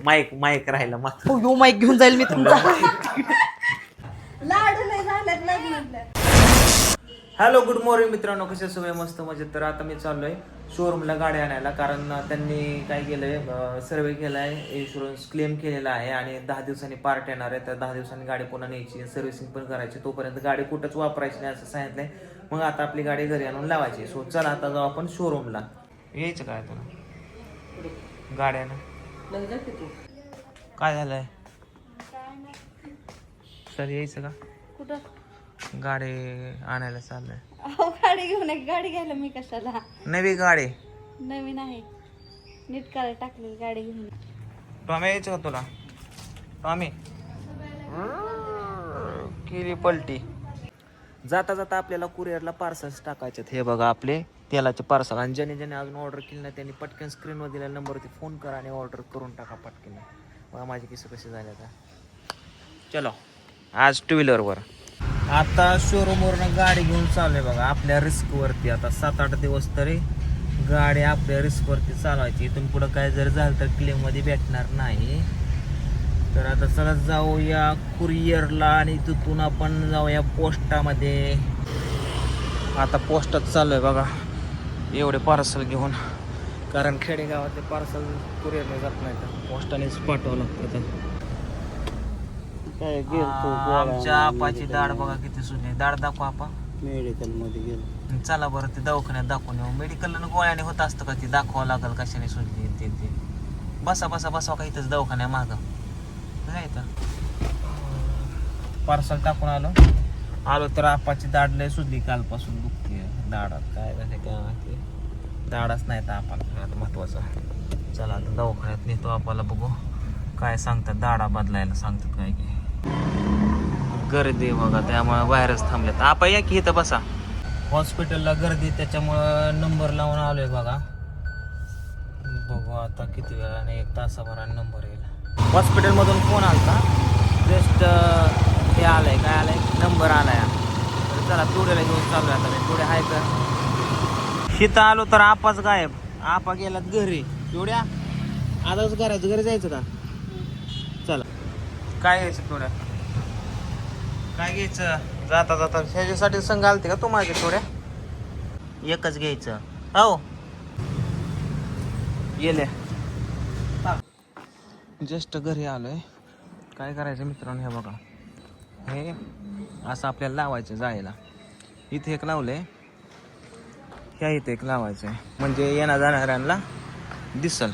Mic mic राहिला मग हो माईक घेऊन जाईल मी तुमचा. हॅलो गुड मॉर्निंग मित्रांनो, कसे सगळे मस्त मजेत. तर आता मी चाललोय शोरूमला गाडी आणायला, कारण त्यांनी काय केलंय, सर्वे केलाय, इन्शुरन्स क्लेम केलेला आहे आणि 10 दिवसांनी पार्ट येणार आहे. तर 10 दिवसांनी गाडी पुन्हा न्यायची, सर्व्हिसिंग पण करायची. तोपर्यंत गाडी कुठंच वापरायची नाही असं सांगितलंय. मग आता आपली गाडी घरी आणून लावायची. सो चला आता जाऊ आपण शोरूमला. यायचं काय तुला गाड्यानं? काय झालंय सर, यायचं का? कुठं गाडी आणायला चाललंय. अहो गाडी घेऊन गाडी घ्यायला मी कशाला? नवी गाडी नवीन आहे, नीट करायला टाकली गाडी घेऊन. टॉमी यायचं का तुला? टॉमी केली पलटी. जाता जाता आपल्याला कुरिअरला पार्सल्स टाकायचे. हे बघा आपले तेलाचे पार्सल. आणि ज्याने ज्याने अजून ऑर्डर केली नाही त्यांनी पटकन स्क्रीनवर दिलेल्या नंबरवरती फोन करा आणि ऑर्डर करून टाका पटकन. बघा माझे किस्से कसे झाले. आता चलो आज टू व्हीलरवर. आता शोरूमवरनं गाडी घेऊन चालू आहे बघा आपल्या रिस्कवरती. आता 7-8 दिवस तरी गाडी आपल्या रिस्कवरती चालवायची. इथून पुढं काय जर झालं तर क्लेममध्ये भेटणार नाही. तर आता चला जाऊया कुरिअरला आणि तिथून आपण जाऊया पोस्टामध्ये. आता पोस्टात चालू आहे बघा एवढे पार्सल घेऊन, कारण खेडेगावातले पार्सल कुरिअरला जात नाही तर पोस्टानेच पाठवावं लागतं. आमच्या आपाची दाढ बघा किती सुटली. दाढ दाखवा आपा. मेडिकल मध्ये गेलो. चला बरं ते दवाखान्यात दाखवून येऊ. मेडिकलला गोळ्याने होत असतं का? ती दाखवावं लागेल कशाने सुटली ते. बसा बसा बसा का इथंच दवाखान्या मागं काय तर. पार्सल टाकून आलो तर आपाची दाढ लय सुजली, कालपासून दुखते दाढात. काय झाले काय माहिती, दाढच नाही तर आपाला महत्वाचं. चला आता दवाखान्यात नेतो आपाला, बघू काय सांगतात. दाढा बदलायला सांगतात काय की. गर्दी बघा त्यामुळे बाहेरच थांबल्यात. आपा या की इथं बसा. हॉस्पिटलला गर्दी त्याच्यामुळं नंबर लावून आलोय बघा. बघू आता किती वेळाने, 1 तासाभराने नंबर येईल. हॉस्पिटलमधून फोन आलता, जस्ट हे आलंय, काय आलंय, नंबर आलाय. तर चला टुड्याला घेऊन चालू आहे आता मी. टुड्या आहे का? इथं आलो तर आपाच गायब. आपा गेलात घरी. टुड्या आताच घराचं घरी जायचं का? चला काय घ्यायचं टुड्या, काय घ्यायचं? जाता जाता ह्याच्यासाठी संघ आलते का तू माझ्या? टुड्या एकच घ्यायचं हो. गेले जस्ट घरी आलोय. काय करायचं मित्रांनो, हे बघा हे असं आपल्याला लावायचं जायला. इथे एक लावलंय, ह्या इथे एक लावायचं आहे म्हणजे येणा जाणाऱ्यांना दिसल.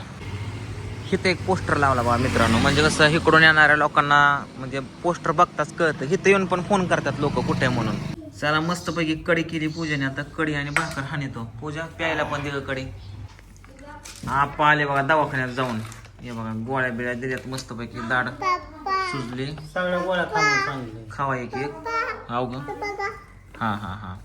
इथे एक पोस्टर लावला बघा मित्रांनो, म्हणजे कसं इकडून येणाऱ्या लोकांना म्हणजे पोस्टर बघताच कळतं. इथं येऊन पण फोन करतात लोक कुठे आहे म्हणून. चला मस्तपैकी कडी केली पूजेने. आता कडी आणि भाकर हाणतो. पूजा प्यायला पण दिलं कडी. आपा आले बघा दवाखान्यात जाऊन. हे बघा गोळ्या बिळ्या दिल्यात मस्तपैकी. दाढ सुजली, सगळ्या गोळ्या खाऊन सांगले. खावा एक अवघ. हा.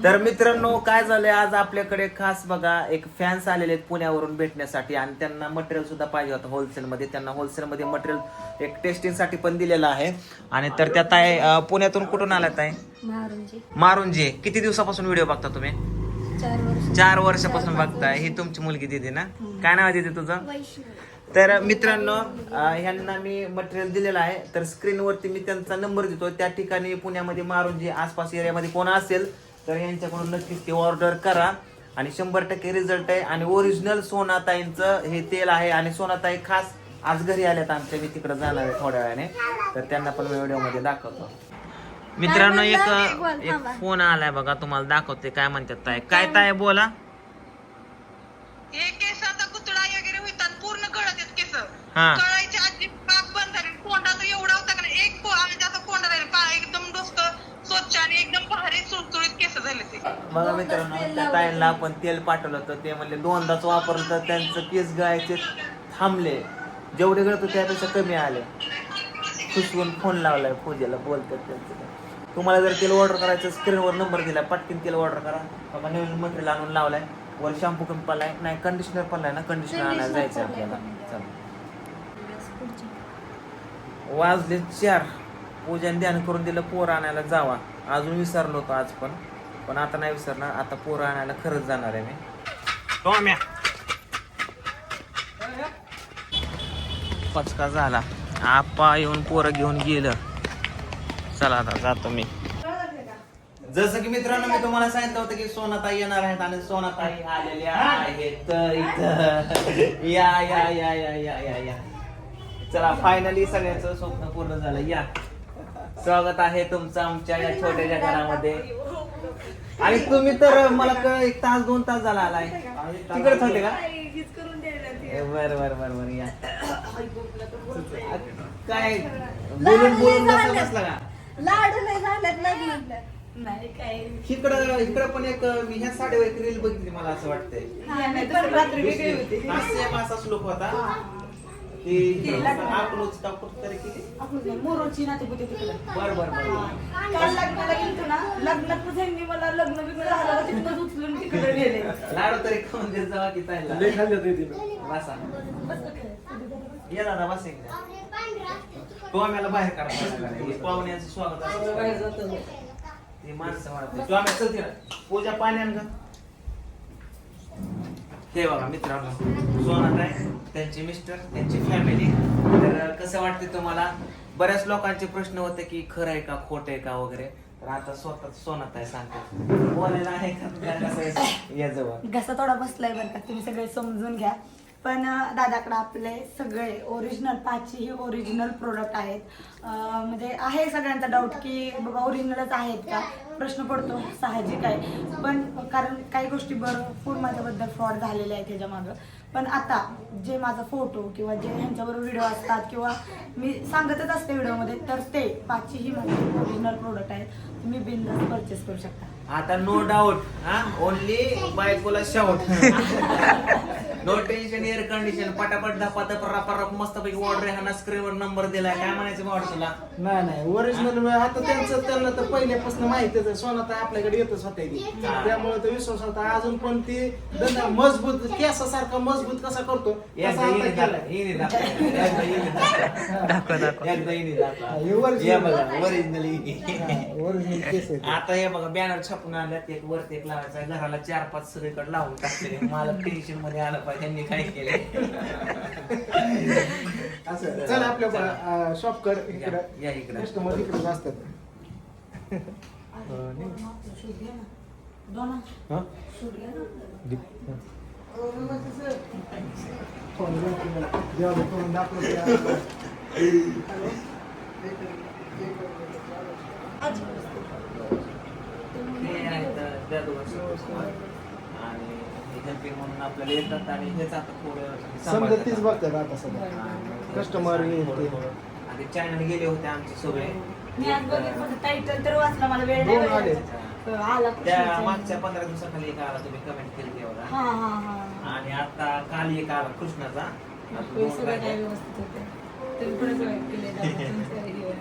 तर मित्रांनो काय झालंय, आज आपल्याकडे खास बघा एक फॅन्स आलेले आहेत पुण्यावरून भेटण्यासाठी. आणि त्यांना मटेरियल सुद्धा पाहिजे होतं होलसेलमध्ये. त्यांना होलसेलमध्ये मटेरियल एक टेस्टिंगसाठी पण दिलेलं आहे. आणि तर त्यात आहे पुण्यातून कुठून आलात आहे? मारुंजी. किती दिवसापासून व्हिडिओ बघता तुम्ही? 4 वर्षापासून बघताय. ही तुमची मुलगी दिदी ना? काय नाव आहे दिदी तुझं? तर मित्रांनो ह्यांना मी मटेरियल दिलेलं आहे. तर स्क्रीनवरती मी त्यांचा नंबर देतो. त्या ठिकाणी पुण्यामध्ये मारुंजी आसपास एरियामध्ये कोण असेल तर यांच्याकडून नक्कीच ते ऑर्डर करा. आणि 100% रिझल्ट आहे. आणि ओरिजिनल सोनाताईंचं हे तेल आहे. आणि सोनाताई खास आज घरी आल्यात आमच्या. मी तिकडे जाणार आहे थोड्या वेळाने, तर त्यांना पण व्हिडिओमध्ये दाखवतो. मित्रांनो एक फोन आलाय बघा, तुम्हाला दाखवते काय म्हणतात. ताई काय ताई बोला. हे केसाचा कुतडा वगैरे होतात, पूर्ण गळत आहेत केस. हा गळायची अजिबात बंद झाली. कोंडा तर एवढा होता का नाही, एक जास्त कोंडा राहिला का एकदम डोसक स्वच्छ आणि एकदम भारी सुळसुळीत केस झाले ते. बघा मित्रांनो त्या ताईंना आपण तेल पाठवलं होतं. ते म्हणले 2दाच वापरलं तर त्यांचं केस गळायचे थांबले. जेवढे गळत होते त्यापेक्षा कमी आले. खुशवून फोन लावलाय पूजेला, बोलतात त्यांचं. तुम्हाला जर तेल ऑर्डर करायचं स्क्रीनवर नंबर दिला, पटकन तेल ऑर्डर करा. बाबा नवीन मटेरियल आणून लावलाय. वर शॅम्पू पण पडलाय, नाही कंडिशनर पडलाय ना, कंडिशनर आणायला जायचं आपल्याला. चला वाजले 4. पूजन ध्यान करून दिलं पोर आणायला जावा. अजून विसरलो होतो आज पण आता नाही विसरणार. आता पोर आणायला खरंच जाणार आहे मी. पचका झाला. आप्पा येऊन पोरं घेऊन गेलं. चला आता जातो मी. जसं की मित्रांनो मी तुम्हाला सांगितलं होतं की सोनाताई येणार आहेत आणि सोनाताई आलेल्या आहेत इथं. या या या या या या या. चला फायनली सगळ्याचं स्वप्न पूर्ण झालं. या स्वागत आहे तुमचं आमच्या या छोट्याशा घरामध्ये. आणि तुम्ही तर मला 1 तास 2 तास झाला आलाय. तिकडेच होते का? बर बर बर बर. या काय बोलून बोलून बसला का? लाडू नाही झाल्यात लग्न नाही काय इकडं पण एक मी ह्या साडीवर एक रील बघितली मला असं वाटतंय. रात्री वेगळी होती. असा श्लोक होता की आपलोच का कुठतरी किती मोरोची नाते होते तिकडे. बर बर बर. काल लग्नाला गेलतो ना, लग्नात त्यांनी मला लग्न बिग्न झालं तिथूनच उचलून तिकडे गेले. लाडू तरी खाऊन देत जावा की ताईला. बसा या दादा बस एकदा. तो आम्हाला बाहेर काढा. पाहुण्यांचं स्वागत असतं. ते माणसं वाढते. तो आम्ही चलते ना पूजा पाण्यान का. हे बघा मित्रांनो सोनाताई त्यांचे मिस्टर त्यांची फॅमिली. तर कसं वाटते तुम्हाला? बऱ्याच लोकांचे प्रश्न होते की खरं आहे का खोट आहे का वगैरे. तर आता स्वतः सोनाताई सांगते बोलायला आहे का कसं या जवळ. घसा थोडा बसलाय बरं का, तुम्ही सगळे समजून घ्या. पण दादाकडे आपले सगळे ओरिजिनल 5ही ओरिजिनल प्रोडक्ट आहेत. म्हणजे आहे सगळ्यांचा डाऊट की बाबा ओरिजिनलच आहेत का, प्रश्न पडतो साहजिक आहे. पण कारण काही गोष्टी भरपूर माझ्याबद्दल फ्रॉड झालेले आहेत ह्याच्या मागं. पण आता जे माझा फोटो किंवा जे ह्यांच्याबरोबर व्हिडिओ असतात किंवा मी सांगतच असते व्हिडिओमध्ये, तर ते 5ही माझे ओरिजिनल प्रोडक्ट आहेत. तुम्ही बिनधास्त परचेस करू शकता. आता नो डाऊट ओनली बायकोला shout. No tension air condition पटापट धपात परापराप मस्तपैकी ऑर्डर आहे. स्क्रीनवर नंबर दिलाय. काय म्हणायचं ऑर्डरला? नाही ओरिजिनल आता त्यांना तर पहिल्यापासून माहितीच आहे. सोनाताई आपल्याकडे येतच होते ती, त्यामुळे तो विश्वास होता. अजून पण ती धंदा मजबूत केसासारखा मजबूत कसा करतो तसा आता केलाय. ओरिजिनल केस आहे. आता हे बघा बॅनर छापून आल्यात. एक वरती एक लावायचा घराला 4-5 सगळीकडे लावून टाकले. मला टेन्शन मध्ये आलं पाहिजे त्यांनी काय केले. असं चल आपल्या शॉप कड इकडे या इकडे कस्टमर इकडे असतात. आणि हेल्पिंग म्हणून आपल्याला येतात. आणि हेच आता समजा तीच थोडं बघतात आता सगळं कस्टमर आणि चॅनल गेले होते आमचे सगळे. मी आज बघितलं टायटल तर वाचला, मला वेळ नाही दोन आले. भेटला. आला त्या मागच्या 15 दिवसाखाली एक आला. तुम्ही कमेंट केली तेवढा. हा हा हा आणि आता काल एक आला कृष्णाचा. आता दोन सगळं राहिले. काय व्यवस्थित होतं. तुम्ही पुढे सगळं केले तुमच्या व्हिडिओवर.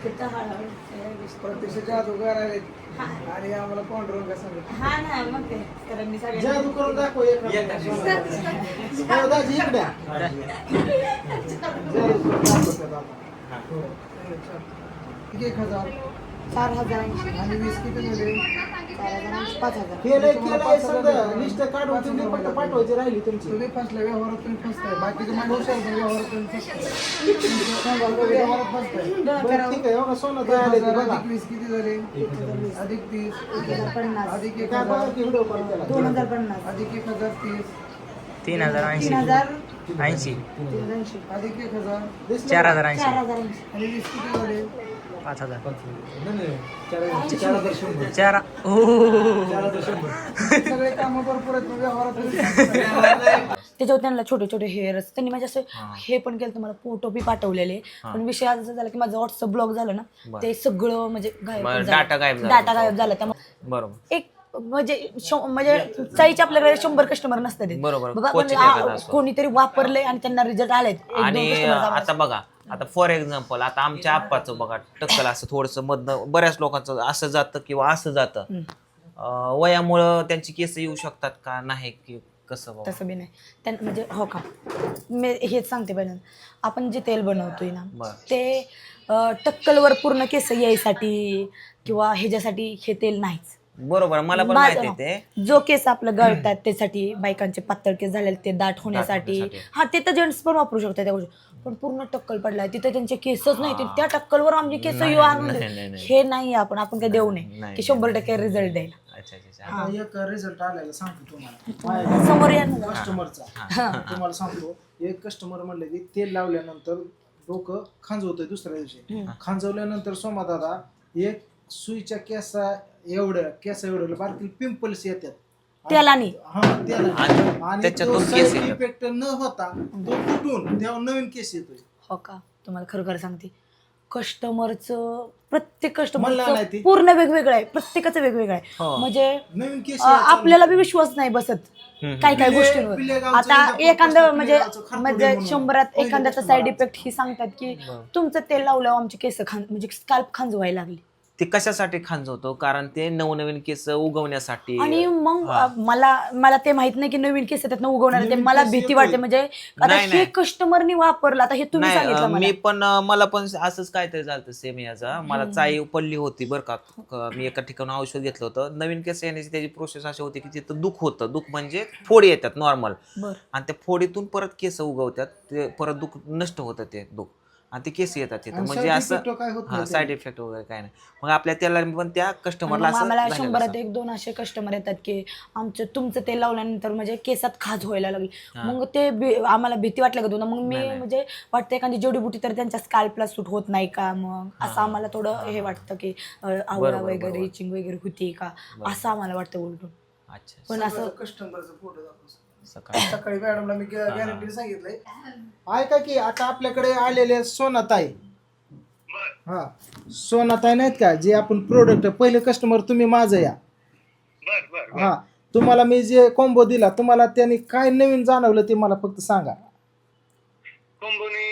किती हळूहळू सगळ्या गोष्टी. प्रत्यक्ष जादूगार आहेत हा. आणि आम्हाला पांडुरंग सांगत हा ना मग ते कारण मी सगळ्या जादू करून दाखव एक दाजी इकडे जादू करून दाखवतात आता. हा. 1000 4,000 आणि 20 किती झाले? 4,000 5,000 केलंय समजा लिस्ट काढून तुम्ही फक्त पाठवायची राहिली तुमची. तुम्ही फसले व्यवहारात तुम्ही फसताय. बाकीचे माणूस शोधून व्यवहारात तुम्ही फसताय. व्यवहारात फसताय. बरं, ठीक आहे हो का सोनं तर आले ते बघा. अधिक 20 किती झाले? अधिक 30 50 अधिक काय बघा 1000 की व्हिडिओ कॉल केला. 2,050 अधिक 1030 3,080 3,080 अधिक 1000 दिसलं? 4,080 4,080 आणि 20 किती झाले? 5,000 4,000. सगळे कामं भरपूर आहेत पण व्यवहारात तुम्ही फसताय. त्याच्यावर त्यांना छोटे छोटे हेअर त्यांनी माझे असं हे पण केलं, मला फोटो बी पाठवलेले. पण विषय असं झाला की माझं व्हॉट्सअप ब्लॉक झालं ना, ते सगळं म्हणजे डाटा गायब झाला. डाटा गायब झाला. त्यामुळे बरोबर. एक म्हणजे चाईचे आपल्याकडे 100 कस्टमर नसतात. बरोबर. बघा, क्वचित पण एखादा असतो. कोणीतरी वापरले आणि त्यांना रिझल्ट आलेत. आणि आता बघा आता फॉर एक्झाम्पल आता आमच्या आप्पाचं बघा टक्कल असं थोडंसं मधनं बऱ्याच लोकांचं असं जातं किंवा असं जातं. वयामुळं त्यांची केस येऊ शकतात का नाही की कसं बाबा? तसं बी नाही म्हणजे हो का, मी हेच सांगते पहिलं, आपण जे तेल बनवतोय ना ते टक्कलवर पूर्ण केस यायसाठी किंवा ह्याच्यासाठी हे तेल नाहीच. बरोबर, मला पण माहिती आहे ते. जो केस आपलं गळतात त्यासाठी, बायकांचे पातळ केस झालेले ते दाट होण्यासाठी, हा ते तर जेंट्स पण वापरू शकतात त्या गोष्टी. पण पूर्ण टक्कल पडलाय तिथे त्यांचे केसच नाही त्या टक्कलवर आमचे केस येऊ आणून दे. हे नाही आपण काय देऊ नये की 100% रिझल्ट द्यायला. आता एक रिझल्ट आलेला सांगतो तुम्हाला समोर या ना. कस्टमरचा तुम्हाला सांगतो. एक कस्टमर म्हणले की तेल लावल्यानंतर डोकं खांजवतंय दुसऱ्या दिवशी. खांजवल्यानंतर सोमा दादा एक सुईच्या केसा एवढं बारकी पिंपल्स येतात त्यालानी. आणि त्याच्यातून साईड इफेक्ट न होता तो फुटून तेव्हा नवीन केस येतोय. हो का तुम्हाला खरं सांगते कस्टमरचं प्रत्येक मला नाही कस्टमर ती. पूर्ण वेगवेगळं आहे प्रत्येकाचं वेगवेगळं आहे. म्हणजे नवीन केस आपल्याला बी विश्वास नाही बसत काही काही गोष्टींवर. आता एखादं म्हणजे 100त एखाद्याचा साईड इफेक्ट ही सांगतात की तुमचं तेल लावल्यावर आमचे केस म्हणजे स्कॅल्प खांजवायला लागली. ते कशासाठी खांजवतो कारण ते नवनवीन केस उगवण्यासाठी. आणि मग मला ते माहित नाही की नवीन केस त्यातन उगवणार ते. मला भीती वाटते म्हणजे आता हे कस्टमरनी वापरलं आता हे तुम्ही सांगितलं मी पण मला पण असंच काहीतरी झालं सेम याचा. मला चाई पडली होती बरं का. मी एका ठिकाणी औषध घेतलं होतं. नवीन केस येण्याची त्याची प्रोसेस अशी होती की तिथं दुःख होतं. दुःख म्हणजे फोडी येतात नॉर्मल आणि त्या फोडीतून परत केस उगवतात. ते परत दुःख नष्ट होतं ते दुःख आणि ते केस येतात तिथं. म्हणजे असं साईड इफेक्ट वगैरे काय नाही. मग आपल्या त्याला पण त्या कस्टमरला आम्हाला 100त 1-2 असे कस्टमर येतात की तुमचं तेल लावल्यानंतर म्हणजे केसात खाज व्हायला लागली. मग ते आम्हाला भीती वाटल्या का मग मी म्हणजे वाटतं एखादी जडीबुटी तर त्यांच्या स्कॅल्पला सूट होत नाही का. मग असं आम्हाला थोडं हे वाटतं की आवळा वगैरे इचिंग वगैरे होती का असं आम्हाला वाटतं उलटून. पण असं कस्टमरचा फोटो दाखव. सकाळी मॅडमला मी गॅरंटी सांगितलंय. ऐका की आता आपल्याकडे आलेले सोनाताई. सोनाताई नाहीत का जे आपण प्रोडक्ट पहिले कस्टमर तुम्ही माझं या. तुम्हाला मी जे कॉम्बो दिला तुम्हाला त्यांनी काय नवीन जाणवलं ते मला फक्त सांगा. कॉम्बोनी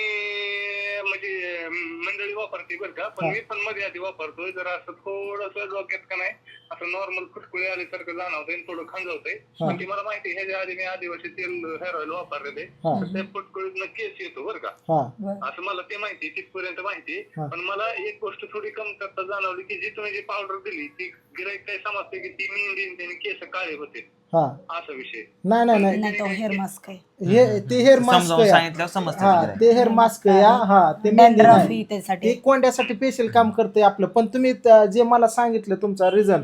म्हणजे मंडळी वापरते बरं का. पण मी पण मध्ये आधी वापरतोय. जरा असं थोडंसं डोक्यात का नाही असं नॉर्मल फुटकुळे आल्यासारखं जाणवतंय थोडं खांजवतंय. पण ती मला माहिती ह्याच्या आधी मी आदिवासी तेल हेअर ऑइल वापरलेले तर त्या फुटकुळीतनं केस येतो बरं का. असं मला ते माहिती तिथपर्यंत माहिती. पण मला एक गोष्ट थोडी कमतरता जाणवली की जी तुम्ही जी पावडर दिली ती गिराईक काय समजते की ती मेहंदी त्याने केस काळे होते असा विषय. नाही तो हेअर मास्क आहे. ते हेअर मास्क सांगितलं समजतं. ते हेअर मास्क या ते त्यासाठी कोंड्यासाठी स्पेशल काम करते आपलं. पण तुम्ही जे मला सांगितलं तुमचा रिझन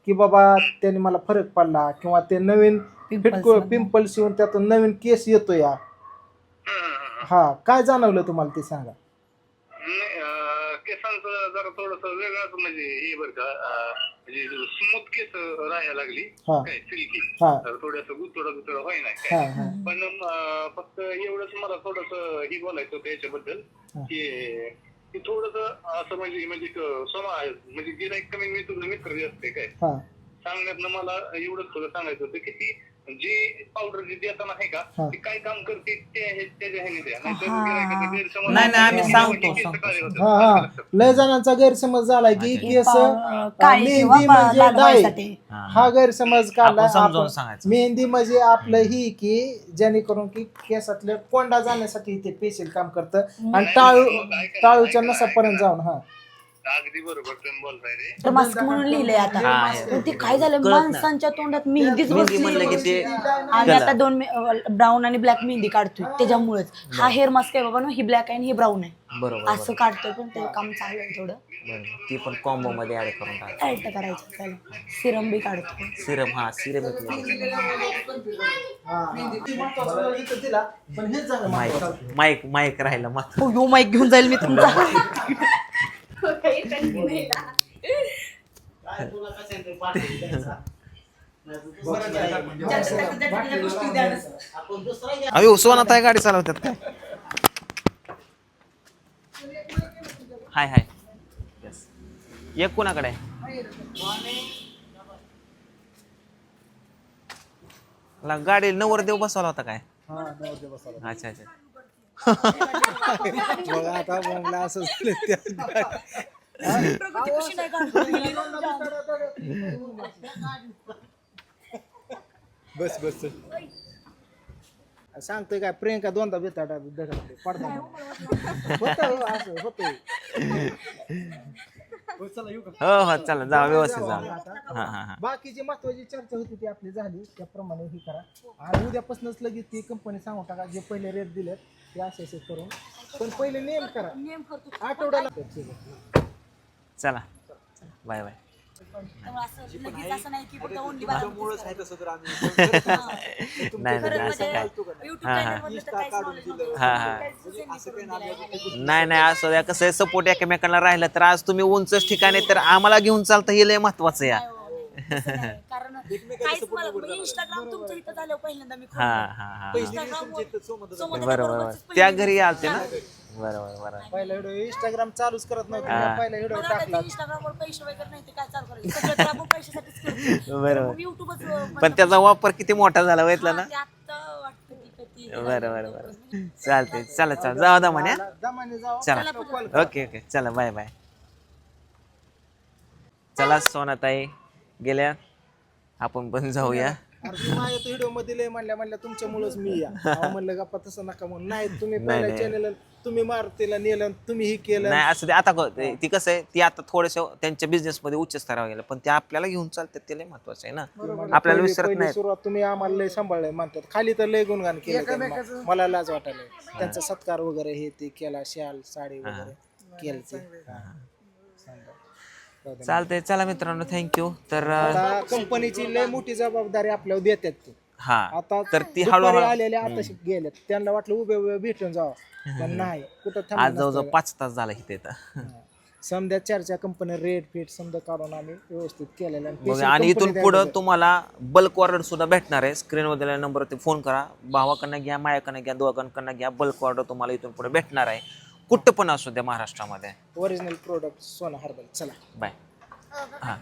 की बाबा त्याने मला फरक पडला किंवा ते नवीन पिंपल्स येऊन त्यातून नवीन केस येतो या. काय जाणवलं तुम्हाला ते सांगा. केसांचं जरा थोडस वेगळंच म्हणजे हे बरं का म्हणजे स्मूथ केस राहायला लागली काय सिल्की. थोडस गुतोडा होय नाही काय. पण फक्त एवढंच मला थोडस ही बोलायचं होतं याच्याबद्दल की थोडस असं म्हणजे म्हणजे गिराईक कमी मी तुझं मित्र असते काय सांगण्यातनं मला एवढंच थोडं सांगायचं होतं की ती जी पावडर जी देताना आहे का ती काय काम करते त्याच्या ह्याने द्या. नाही आम्ही सांगतो. लय जणांचा गैरसमज झालाय की केस मेहंदी म्हणजे डाय. हा गैरसमज काढला. मेहंदी म्हणजे आपलं ही की जेणेकरून की केसातले कोंडा जाण्यासाठी ते स्पेशल काम करतं आणि टाळूच्या नसापर्यंत जाऊन. अगदी बरोबर तुम्ही बोलताय रे. तर मास्क म्हणून लिहिलंय आता. पण ते काय झालं माणसांच्या तोंडात मेहंदीच बसली. आम्ही आता 2 ब्राऊन आणि ब्लॅक मेहंदी काढतोय त्याच्यामुळेच. हा हेअर मास्क आहे बाबा ही ब्लॅक आहे आणि ही ब्राऊन आहे बरोबर असं काढतोय. पण ते काम चालू आहे थोडं. ती पण कॉम्बो मध्ये ऍड करून टाक. ऍड करायचं त्याला. सिरम बी काढतो. सिरम सिरम माईक राहिला मग यो माईक घेऊन जाईल मी तुमचा. अयो सोनाताई गाडी चालवतात काय. हाय एक कोणाकडे गाडी नवरदेव बसवला होता काय. अच्छा बघा आता बोंबला असं बस सांगतोय काय प्रियंका दोनदा बेताडा पडता असं होतंय. हो चला जा व्यवस्थित जा. बाकीची महत्वाची चर्चा होती ती आपली झाली त्याप्रमाणे ही करा. आणि उद्यापासूनच लगेच ती कंपनी सांगू टाका जे पहिले रेट दिलेत ते असे करून पण पहिले नेम करा नेम करतो आठवड्याला चला बाय बाय. त्यामुळे असं लगेच असं नाही की फक्त ओनली बारा नाही नाही असं काय युट्यूब चॅनल मध्ये तर काहीच knowledge नव्हतं. हा हा काहीच त्यांनी करून दिलंय. नाही नाही असं द्या कसं आहे सपोर्ट एकमेकांना राहिलं तर आज तुम्ही उंचच ठिकाणी तर आम्हाला घेऊन चालतं हे लय महत्वाचं या. तसं नाही. कारण काहीच मला इंस्टाग्राम तुमचं इथं झालं पहिल्यांदा मी हा हा हा इंस्टाग्राम बरोबर त्या घरी आलते ना बरोबर बरोबर. पहिला व्हिडिओ इंस्टाग्राम चालूच करत नव्हतं पहिला व्हिडिओ टाकला इंस्टाग्रामवर पैसे वगैरे नाही ते काय चालू करायचं सगळं तर आपण पैशासाठीच करतो. बरोबर युट्यूबच पण त्याचा वापर किती मोठा झाला माहितला ना. ते आत्ता वाटतं की कधी बरं बरं बरं चालते चला चला जाऊ दा म्हणे दमाने जाऊ चला ओके ओके चला बाय बाय. चला सोनाताई गेल्या आपण पण जाऊया. अरे माझ्या व्हिडिओ मध्ये लय म्हणल्या तुमच्यामुळेच मी या अहो म्हणलं गप्पा तसं नका म्हणून नाही तुम्ही पहिल्या नाही. चॅनल तुम्ही मारुतीला नेलं तुम्ही ही केलं नाही असं ते आता ती कसं आहे ती आता थोडस त्यांच्या बिझनेस मध्ये उच्च स्तरावर गेलं पण ते आपल्याला घेऊन चालतात ते लय महत्वाचं आहे ना. आपल्याला विसरत पहिली नाही. सुरुवात तुम्ही आम्हाला लय सांभाळलंय म्हणतात खाली तर लय गुणगान केलं त्यांनी. मला लाज वाटायला त्यांचा सत्कार वगैरे हे ते केला शाल साडी वगैरे केलं ते चालतंय चला मित्रांनो थँक्यू. तर आता कंपनीची लय मोठी जबाबदारी आपल्यावर देतात ते हा आता तर ती दुपारी हळूहळू आलेल्या आता गेल्यात त्यांना वाटलं उभे भेटून जावं पण नाही कुठं आज थांबलं जवळजवळ 5 तास झाला इथे समजा चर्चा कंपनी रेट फीट समजा काढून आम्ही व्यवस्थित केलेलं आणि बघा. special आणि company इथून तयार पुढं केलं. तुम्हाला बल्क ऑर्डर सुद्धा भेटणार आहे. स्क्रीनवर दिलेल्या नंबरवरती फोन करा. भावाकडनं घ्या मायाकडनं घ्या दोघांकडनं घ्या. बल्क ऑर्डर तुम्हाला इथून पुढे भेटणार आहे कुठं पण असू द्या महाराष्ट्रामध्ये. ओरिजिनल प्रोडक्ट सोना हर्बल चला बाय. हां